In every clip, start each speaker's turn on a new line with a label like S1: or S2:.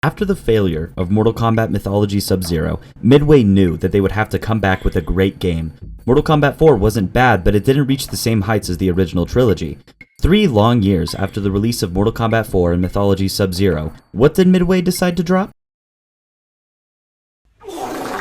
S1: After the failure of Mortal Kombat Mythology Sub-Zero, Midway knew that they would have to come back with a great game. Mortal Kombat 4 wasn't bad, but it didn't reach the same heights as the original trilogy. 3 long years after the release of Mortal Kombat 4 and Mythology Sub-Zero, what did Midway decide to drop?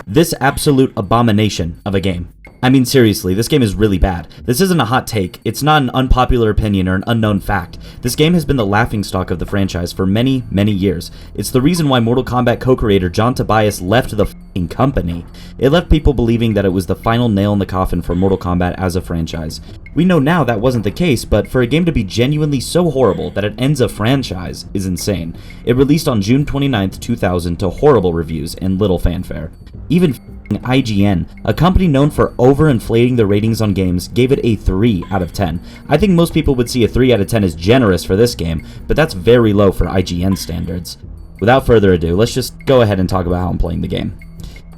S1: This absolute abomination of a game. I mean, seriously, this game is really bad. This isn't a hot take. It's not an unpopular opinion or an unknown fact. This game has been the laughingstock of the franchise for many, many years. It's the reason why Mortal Kombat co-creator John Tobias left the f***ing company. It left people believing that it was the final nail in the coffin for Mortal Kombat as a franchise. We know now that wasn't the case, but for a game to be genuinely so horrible that it ends a franchise is insane. It released on June 29th, 2000 to horrible reviews and little fanfare. Even IGN, a company known for overinflating the ratings on games, gave it a 3 out of 10. I think most people would see a 3 out of 10 as generous for this game, but that's very low for IGN standards. Without further ado, let's just go ahead and talk about how I'm playing the game.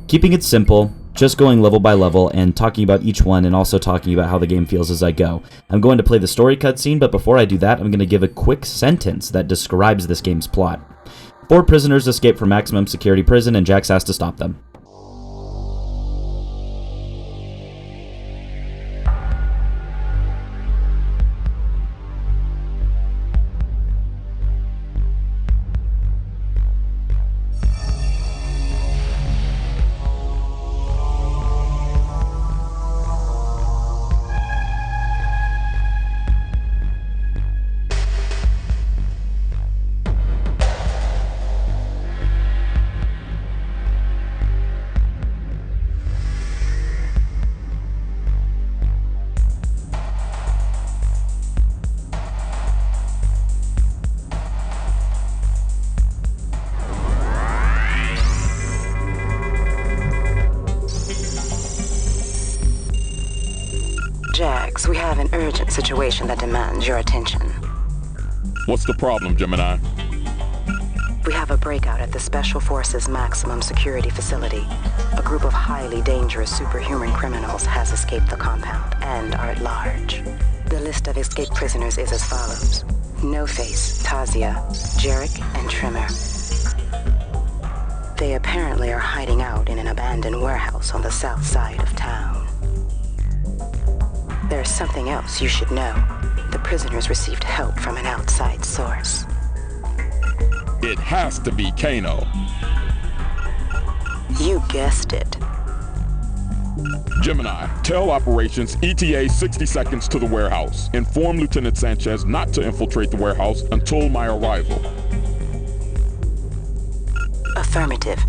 S1: Keeping it simple, just going level by level and talking about each one and also talking about how the game feels as I go. I'm going to play the story cutscene, but before I do that, I'm going to give a quick sentence that describes this game's plot. 4 prisoners escape from maximum security prison and Jax has to stop them.
S2: Jax, we have an urgent situation that demands your attention.
S3: What's the problem, Gemini?
S2: We have a breakout at the Special Forces Maximum Security Facility. A group of highly dangerous superhuman criminals has escaped the compound and are at large. The list of escaped prisoners is as follows. No-Face, Tazia, Jarek, and Trimmer. They apparently are hiding out in an abandoned warehouse on the south side of town. There's something else you should know. The prisoners received help from an outside source.
S3: It has to be Kano.
S2: You guessed it.
S3: Gemini, tell operations ETA 60 seconds to the warehouse. Inform Lieutenant Sanchez not to infiltrate the warehouse until my arrival.
S2: Affirmative.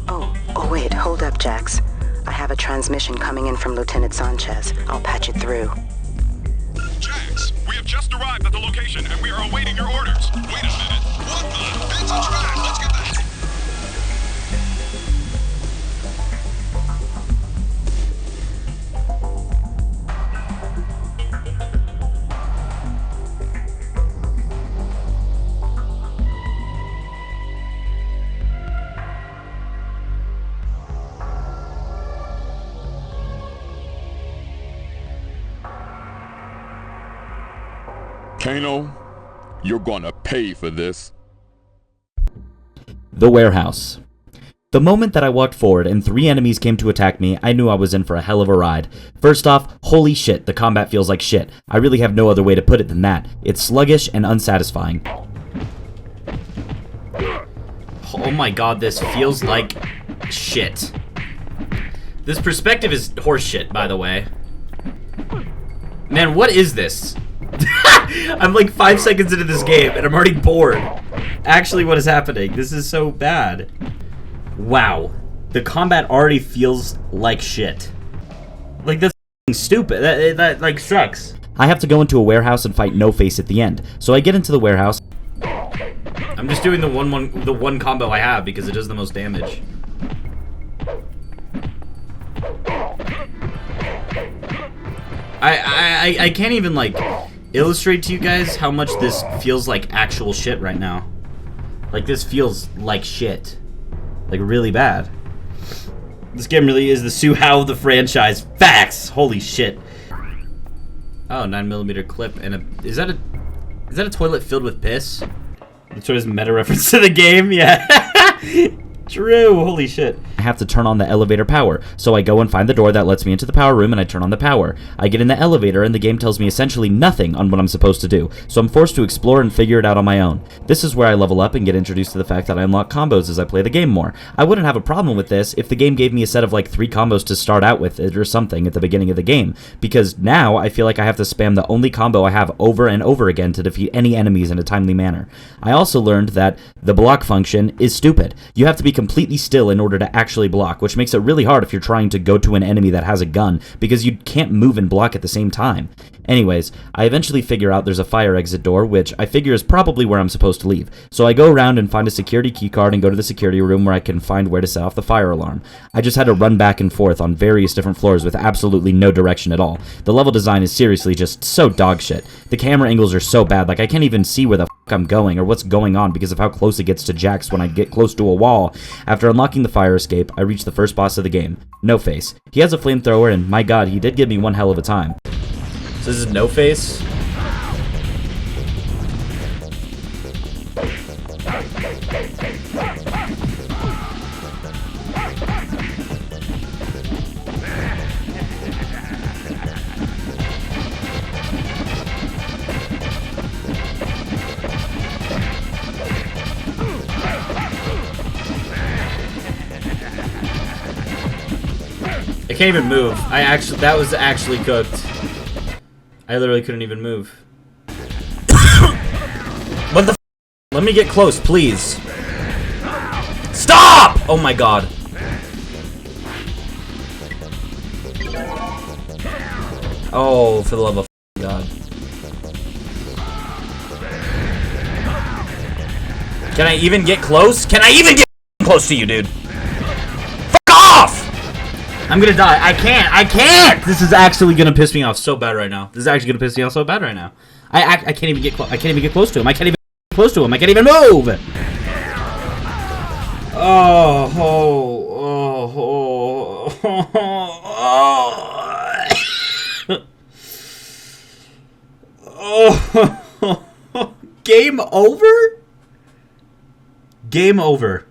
S2: Oh wait, hold up, Jax. I have a transmission coming in from Lieutenant Sanchez. I'll patch it through.
S4: Jax, we have just arrived at the location and we are awaiting your orders. Wait a minute. What the? It's a trap. Let's get that.
S3: Kano, you're gonna pay for this.
S1: The warehouse. The moment that I walked forward and 3 enemies came to attack me, I knew I was in for a hell of a ride. First off, holy shit, the combat feels like shit. I really have no other way to put it than that. It's sluggish and unsatisfying. Oh my god, this feels like shit. This perspective is horseshit, by the way. Man, what is this? I'm like 5 seconds into this game and I'm already bored. Actually, what is happening? This is so bad. Wow. The combat already feels like shit. Like, that's stupid. That like sucks. I have to go into a warehouse and fight No-Face at the end. So I get into the warehouse. I'm just doing the one combo I have because it does the most damage. I can't even like illustrate to you guys how much this feels like actual shit right now. Like, this feels like shit. Like, really bad. This game really is the Suhao of the franchise. Facts! Holy shit. Oh, 9mm clip and a... Is that a toilet filled with piss? That's what is meta reference to the game? Yeah. True, holy shit. I have to turn on the elevator power, so I go and find the door that lets me into the power room and I turn on the power. I get in the elevator and the game tells me essentially nothing on what I'm supposed to do, so I'm forced to explore and figure it out on my own. This is where I level up and get introduced to the fact that I unlock combos as I play the game more. I wouldn't have a problem with this if the game gave me a set of like 3 combos to start out with or something at the beginning of the game, because now I feel like I have to spam the only combo I have over and over again to defeat any enemies in a timely manner. I also learned that the block function is stupid. You have to be completely still in order to actually block, which makes it really hard if you're trying to go to an enemy that has a gun, because you can't move and block at the same time. Anyways, I eventually figure out there's a fire exit door, which I figure is probably where I'm supposed to leave. So I go around and find a security keycard and go to the security room where I can find where to set off the fire alarm. I just had to run back and forth on various different floors with absolutely no direction at all. The level design is seriously just so dog shit. The camera angles are so bad, like I can't even see where the I'm going or what's going on because of how close it gets to Jax when I get close to a wall. After unlocking the fire escape, I reach the first boss of the game, No Face. He has a flamethrower and my god, he did give me one hell of a time. So this is No Face? I can't even move. That was actually cooked. I literally couldn't even move. What the f? Let me get close, please. Stop! Oh my god. Oh, for the love of god. Can I even get close? Can I even get close to you, dude? Fuck off! I'm gonna die. I can't! This is actually gonna piss me off so bad right now. This is actually gonna piss me off so bad right now. I can't even get close. I can't even get close to him. I can't even get close to him. I can't even move! Oh, Game over? Game over.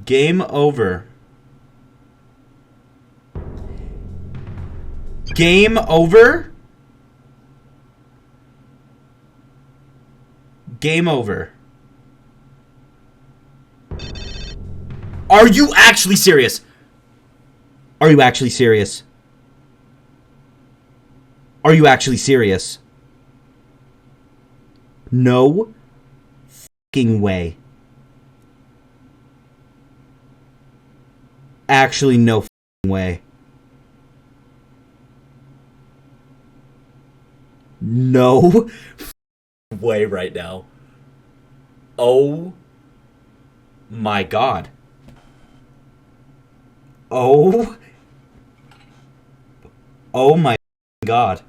S1: Game over. Game over? Game over. Are you actually serious? Are you actually serious? Are you actually serious? No fucking way. Actually, no fucking way. No way right now. Oh my god. Oh my god.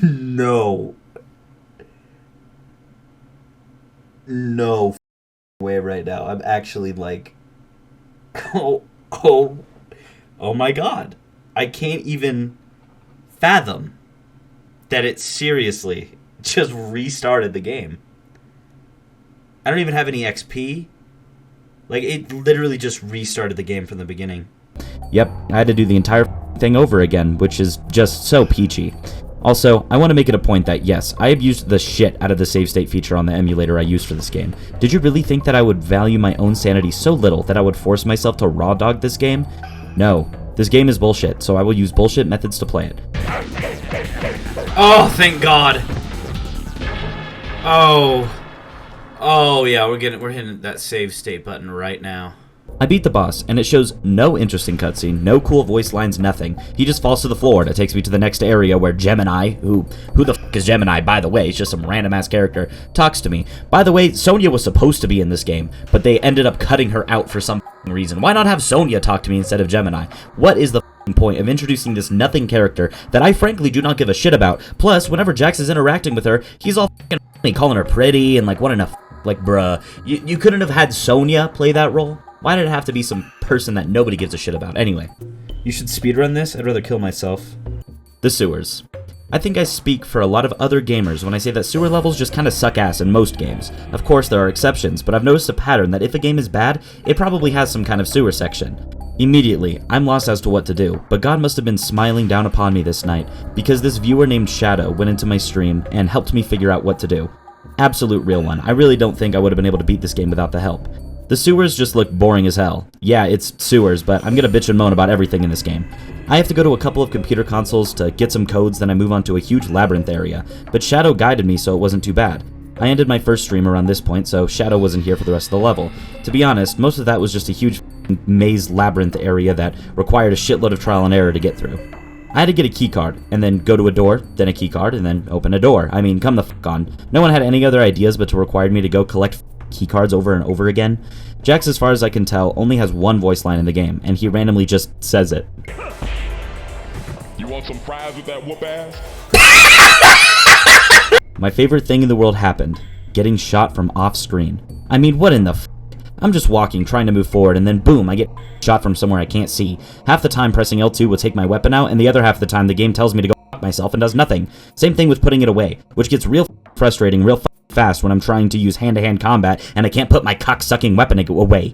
S1: No. No way right now. I'm actually like, oh my god. I can't even fathom that it seriously just restarted the game. I don't even have any XP. Like, it literally just restarted the game from the beginning. Yep, I had to do the entire thing over again, which is just so peachy. Also, I want to make it a point that, yes, I abused the shit out of the save state feature on the emulator I used for this game. Did you really think that I would value my own sanity so little that I would force myself to raw dog this game? No. This game is bullshit, so I will use bullshit methods to play it. Oh, thank God. Oh yeah, we're hitting that save state button right now. I beat the boss, and it shows no interesting cutscene, no cool voice lines, nothing. He just falls to the floor, and it takes me to the next area where Gemini, who the fuck is Gemini, by the way, it's just some random-ass character, talks to me. By the way, Sonya was supposed to be in this game, but they ended up cutting her out for some reason. Why not have Sonya talk to me instead of Gemini? What is the point of introducing this nothing character that I frankly do not give a shit about? Plus, whenever Jax is interacting with her, he's all funny, calling her pretty, and like, what in a like, bruh. You couldn't have had Sonya play that role? Why did it have to be some person that nobody gives a shit about? Anyway, you should speedrun this. I'd rather kill myself. The sewers. I think I speak for a lot of other gamers when I say that sewer levels just kinda suck ass in most games. Of course there are exceptions, but I've noticed a pattern that if a game is bad, it probably has some kind of sewer section. Immediately, I'm lost as to what to do, but God must have been smiling down upon me this night, because this viewer named Shadow went into my stream and helped me figure out what to do. Absolute real one. I really don't think I would have been able to beat this game without the help. The sewers just look boring as hell. Yeah, it's sewers, but I'm gonna bitch and moan about everything in this game. I have to go to a couple of computer consoles to get some codes, then I move on to a huge labyrinth area, but Shadow guided me so it wasn't too bad. I ended my first stream around this point, so Shadow wasn't here for the rest of the level. To be honest, most of that was just a huge maze labyrinth area that required a shitload of trial and error to get through. I had to get a keycard, and then go to a door, then a keycard, and then open a door. I mean, come the fuck on. No one had any other ideas but to require me to go collect keycards over and over again. Jax, as far as I can tell, only has one voice line in the game, and he randomly just says it.
S3: You want some fries with that whoop ass?
S1: My favorite thing in the world happened. Getting shot from off screen. I mean, what in the f***? I'm just walking, trying to move forward, and then boom, I get shot from somewhere I can't see. Half the time pressing L2 will take my weapon out, and the other half of the time the game tells me to go f*** myself and does nothing. Same thing with putting it away, which gets real frustrating real fast when I'm trying to use hand-to-hand combat and I can't put my cock-sucking weapon away.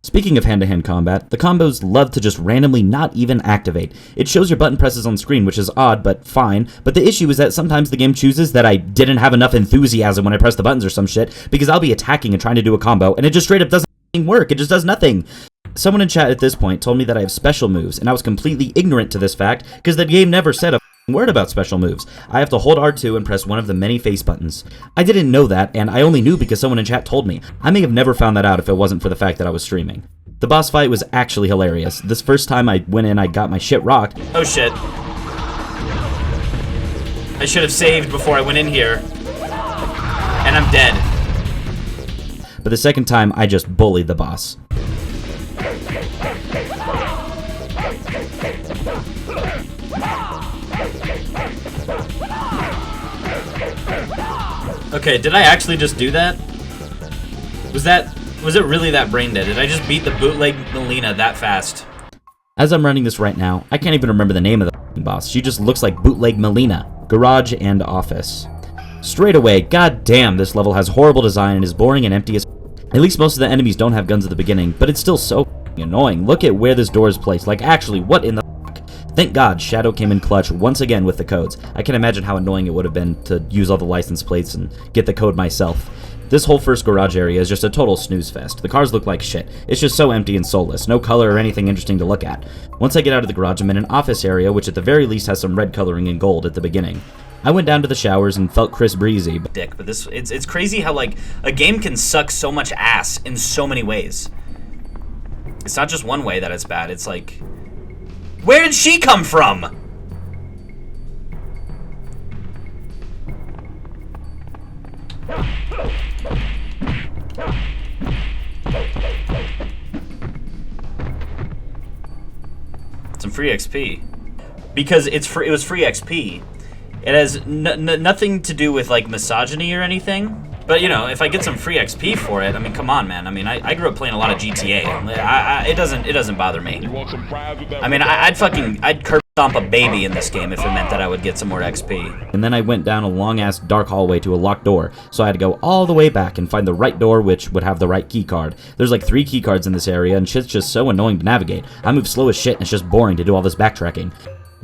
S1: Speaking of hand-to-hand combat, the combos love to just randomly not even activate. It shows your button presses on screen, which is odd, but fine. But the issue is that sometimes the game chooses that I didn't have enough enthusiasm when I press the buttons or some shit, because I'll be attacking and trying to do a combo, and it just straight up doesn't work. It just does nothing. Someone in chat at this point told me that I have special moves, and I was completely ignorant to this fact, because the game never said a word about special moves. I have to hold R2 and press one of the many face buttons. I didn't know that, and I only knew because someone in chat told me. I may have never found that out if it wasn't for the fact that I was streaming. The boss fight was actually hilarious. This first time I went in, I got my shit rocked.
S5: Oh shit. I should have saved before I went in here. And I'm dead.
S1: But the second time, I just bullied the boss.
S5: Okay, did I actually just do that? Was it really that brain dead? Did I just beat the bootleg Melina that fast?
S1: As I'm running this right now, I can't even remember the name of the boss. She just looks like bootleg Melina. Garage and office. Straight away, god damn, this level has horrible design and is boring and empty as at least most of the enemies don't have guns at the beginning, but it's still so annoying. Look at where this door is placed. Like, actually, what in the Thank God Shadow came in clutch once again with the codes. I can imagine how annoying it would have been to use all the license plates and get the code myself. This whole first garage area is just a total snooze fest. The cars look like shit. It's just so empty and soulless. No color or anything interesting to look at. Once I get out of the garage, I'm in an office area, which at the very least has some red coloring and gold at the beginning. I went down to the showers and felt crisp breezy.
S5: But it's crazy how, like, a game can suck so much ass in so many ways. It's not just one way that it's bad. It's like, where did she come from? Some free XP. Because it was free XP. It has nothing to do with, like, misogyny or anything. But, you know, if I get some free XP for it, I mean, come on, man. I mean, I grew up playing a lot of GTA. It doesn't bother me.
S3: You want some fries with that?
S5: I mean, I'd curb stomp a baby in this game if it meant that I would get some more XP.
S1: And then I went down a long-ass dark hallway to a locked door, so I had to go all the way back and find the right door, which would have the right key card. There's like 3 key cards in this area, and shit's just so annoying to navigate. I move slow as shit, and it's just boring to do all this backtracking.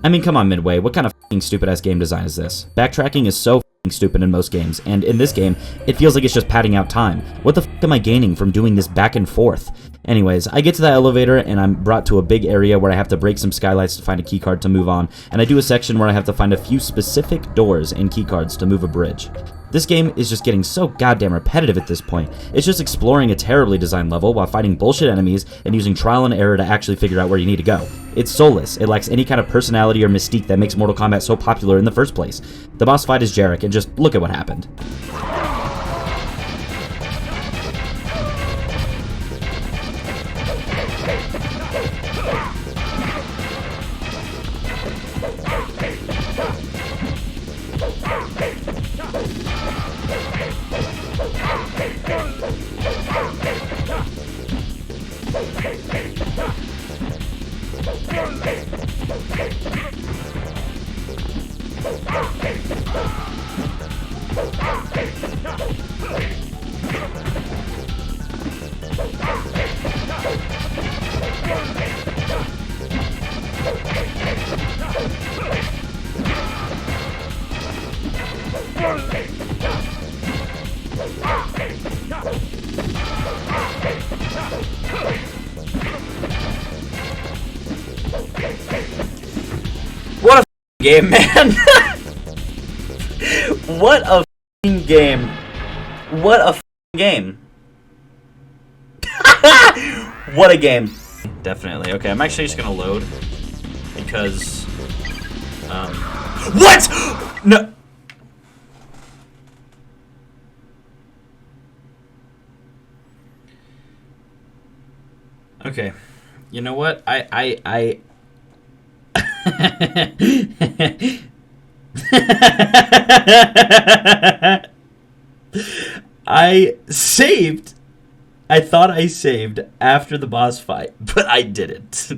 S1: I mean, come on, Midway, what kind of f***ing stupid-ass game design is this? Backtracking is so f***ing stupid in most games, and in this game, it feels like it's just padding out time. What the f*** am I gaining from doing this back and forth? Anyways, I get to the elevator, and I'm brought to a big area where I have to break some skylights to find a keycard to move on, and I do a section where I have to find a few specific doors and keycards to move a bridge. This game is just getting so goddamn repetitive at this point. It's just exploring a terribly designed level while fighting bullshit enemies and using trial and error to actually figure out where you need to go. It's soulless. It lacks any kind of personality or mystique that makes Mortal Kombat so popular in the first place. The boss fight is Jarek, and just look at what happened.
S5: What a game, man. What a game. What a game. What a game. Definitely. Okay, I'm actually just gonna load because what? No. Okay. You know what? I saved. I thought I saved after the boss fight, but I didn't.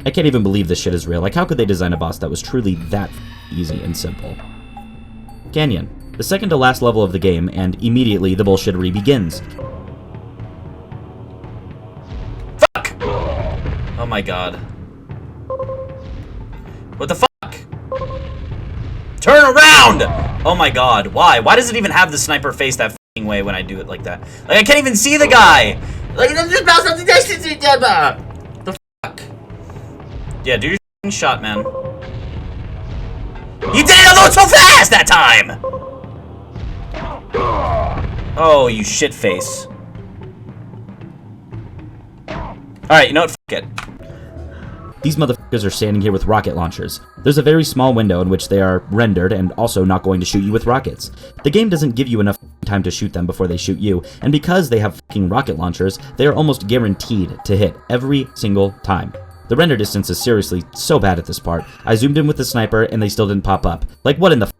S1: I can't even believe this shit is real. Like, how could they design a boss that was truly that easy and simple? Canyon. The second to last level of the game, and immediately the bullshittery begins.
S5: Fuck! Oh my god. What the fuck? Turn around! Oh my god, why? Why does it even have the sniper face that f***ing way when I do it like that? Like, I can't even see the guy! Like, just bounce off the distance! The fuck? Yeah, do your f***ing shot, man. You did it, although it's so fast that time! Oh, you shit face. Alright, you know what? F*** it.
S1: These motherfuckers are standing here with rocket launchers. There's a very small window in which they are rendered and also not going to shoot you with rockets. The game doesn't give you enough time to shoot them before they shoot you, and because they have fucking rocket launchers, they are almost guaranteed to hit every single time. The render distance is seriously so bad at this part. I zoomed in with the sniper and they still didn't pop up. Like, what in the f***?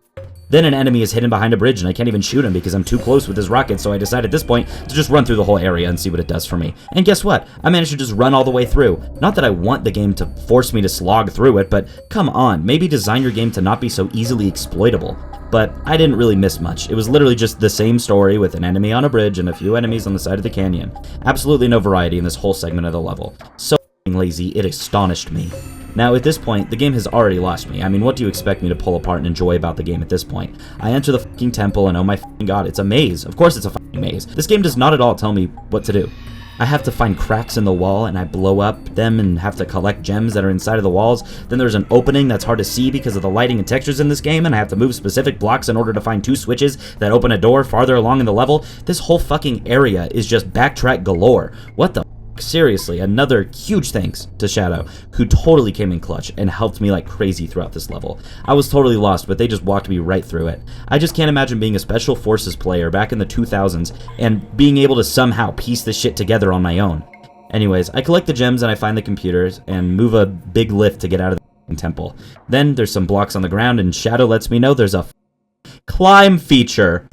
S1: Then an enemy is hidden behind a bridge and I can't even shoot him because I'm too close with his rocket, so I decide at this point to just run through the whole area and see what it does for me. And guess what? I managed to just run all the way through. Not that I want the game to force me to slog through it, but come on, maybe design your game to not be so easily exploitable. But I didn't really miss much. It was literally just the same story with an enemy on a bridge and a few enemies on the side of the canyon. Absolutely no variety in this whole segment of the level. So lazy, it astonished me. Now, at this point, the game has already lost me. I mean, what do you expect me to pull apart and enjoy about the game at this point? I enter the fucking temple and oh my fucking god, it's a maze. Of course it's a fucking maze. This game does not at all tell me what to do. I have to find cracks in the wall and I blow up them and have to collect gems that are inside of the walls. Then there's an opening that's hard to see because of the lighting and textures in this game, and I have to move specific blocks in order to find two switches that open a door farther along in the level. This whole fucking area is just backtrack galore. What the seriously, another huge thanks to Shadow, who totally came in clutch and helped me like crazy throughout this level. I was totally lost, but they just walked me right through it. I just can't imagine being a Special Forces player back in the 2000s and being able to somehow piece this shit together on my own. Anyways, I collect the gems and I find the computers and move a big lift to get out of the temple. Then there's some blocks on the ground and Shadow lets me know there's a climb feature.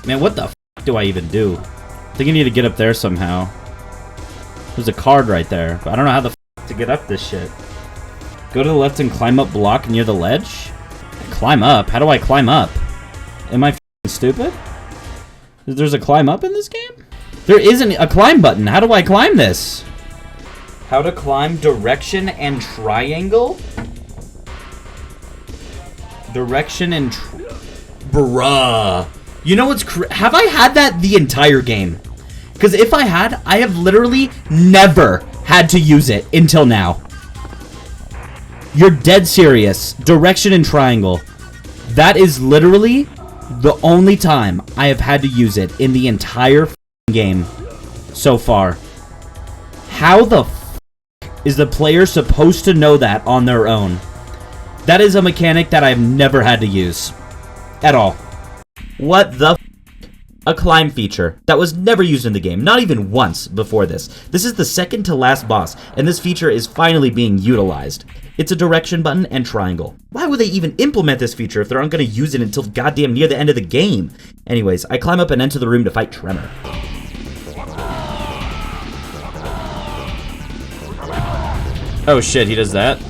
S1: Man, what the do I even do? I think I need to get up there somehow. There's a card right there, but I don't know how the to get up this shit. Go to the left and climb up block near the ledge? Climb up? How do I climb up? Am I stupid? There's a climb up in this game? There isn't a climb button. How do I climb this? How to climb direction and triangle? Direction and bruh. You know what's have I had that the entire game? Because if I had, I have literally never had to use it until now. You're dead serious. Direction and triangle. That is literally the only time I have had to use it in the entire game so far. How the is the player supposed to know that on their own? That is a mechanic that I've never had to use. At all. What the a climb feature that was never used in the game, not even once before this. This is the second to last boss, and this feature is finally being utilized. It's a direction button and triangle. Why would they even implement this feature if they aren't going to use it until goddamn near the end of the game? Anyways, I climb up and enter the room to fight Tremor. Oh shit, he does that?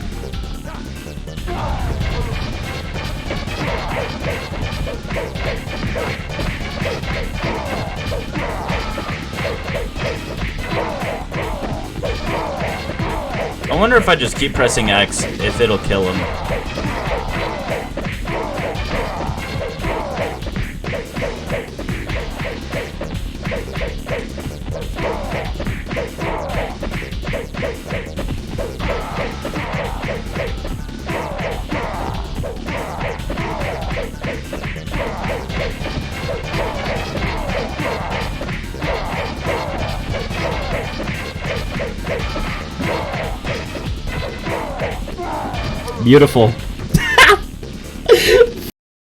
S1: I wonder if I just keep pressing X, if it'll kill him. Beautiful.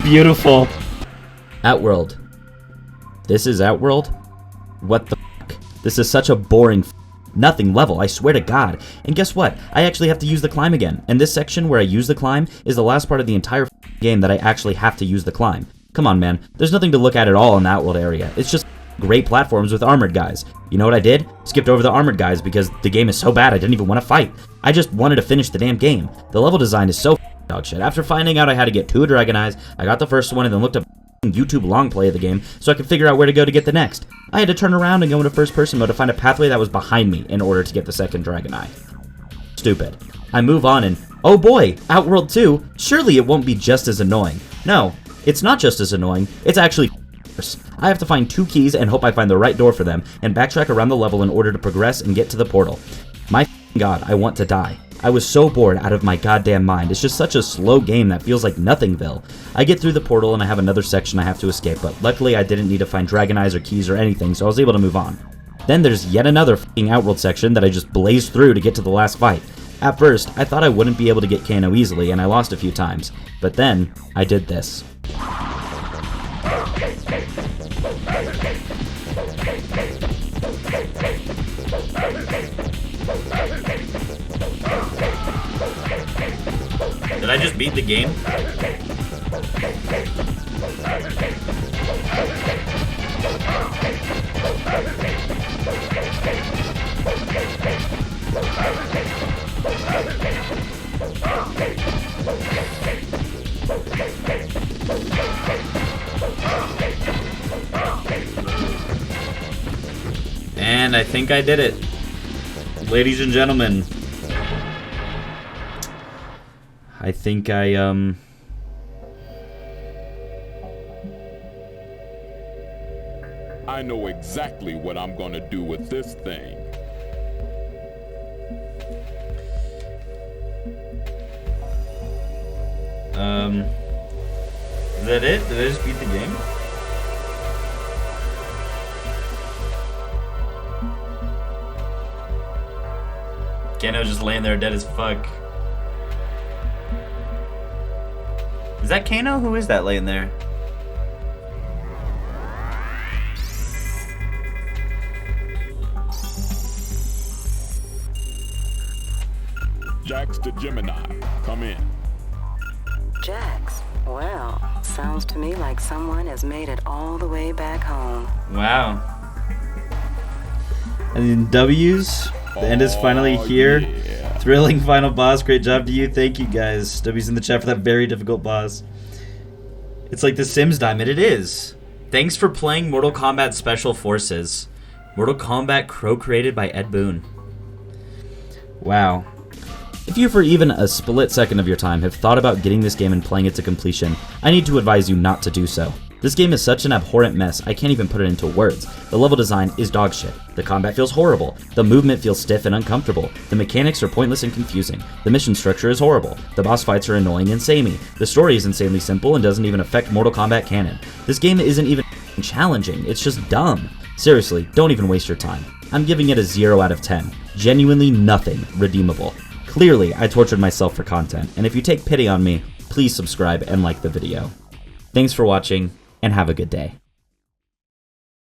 S1: Beautiful. Outworld. This is Outworld? What the fuck? This is such a boring nothing level, I swear to God. And guess what? I actually have to use the climb again. And this section where I use the climb is the last part of the entire game that I actually have to use the climb. Come on, man. There's nothing to look at all in the Outworld area. It's just great platforms with armored guys. You know what I did? Skipped over the armored guys because the game is so bad I didn't even want to fight. I just wanted to finish the damn game. The level design is so dog shit. After finding out I had to get 2 Dragon Eyes, I got the first one and then looked up YouTube long play of the game so I could figure out where to go to get the next. I had to turn around and go into first person mode to find a pathway that was behind me in order to get the second Dragon Eye. Stupid. I move on and, oh boy, Outworld 2, surely it won't be just as annoying. No, it's not just as annoying, it's actually worse. I have to find 2 keys and hope I find the right door for them and backtrack around the level in order to progress and get to the portal. My god, I want to die. I was so bored out of my goddamn mind. It's just such a slow game that feels like Nothingville. I get through the portal and I have another section I have to escape, but luckily I didn't need to find Dragon Eyes or keys or anything, so I was able to move on. Then there's yet another f***ing Outworld section that I just blazed through to get to the last fight. At first, I thought I wouldn't be able to get Kano easily, and I lost a few times. But then, I did this.
S5: Did I just beat the game? And I think I did it. Ladies and gentlemen, I think I
S3: know exactly what I'm gonna do with this thing.
S5: Is that it? Did I just beat the game? Kano just laying there dead as fuck. Is that Kano? Who is that laying there?
S3: Jax to Gemini, come in.
S2: Jax, well, sounds to me like someone has made it all the way back home.
S5: Wow. And then W's. The end is finally here.
S3: Yeah.
S5: Thrilling final boss. Great job to you. Thank you guys. W's in the chat for that very difficult boss. It's like the Sims Diamond. It is. Thanks for playing Mortal Kombat Special Forces. Mortal Kombat co-created by Ed Boon. Wow. If you for even a split second of your time have thought about getting this game and playing it to completion, I need to advise you not to do so. This game is such an abhorrent mess, I can't even put it into words. The level design is dog shit. The combat feels horrible. The movement feels stiff and uncomfortable. The mechanics are pointless and confusing. The mission structure is horrible. The boss fights are annoying and samey. The story is insanely simple and doesn't even affect Mortal Kombat canon. This game isn't even challenging, it's just dumb. Seriously, don't even waste your time. I'm giving it a 0 out of 10. Genuinely nothing redeemable. Clearly, I tortured myself for content, and if you take pity on me, please subscribe and like the video. Thanks for watching, and have a good day.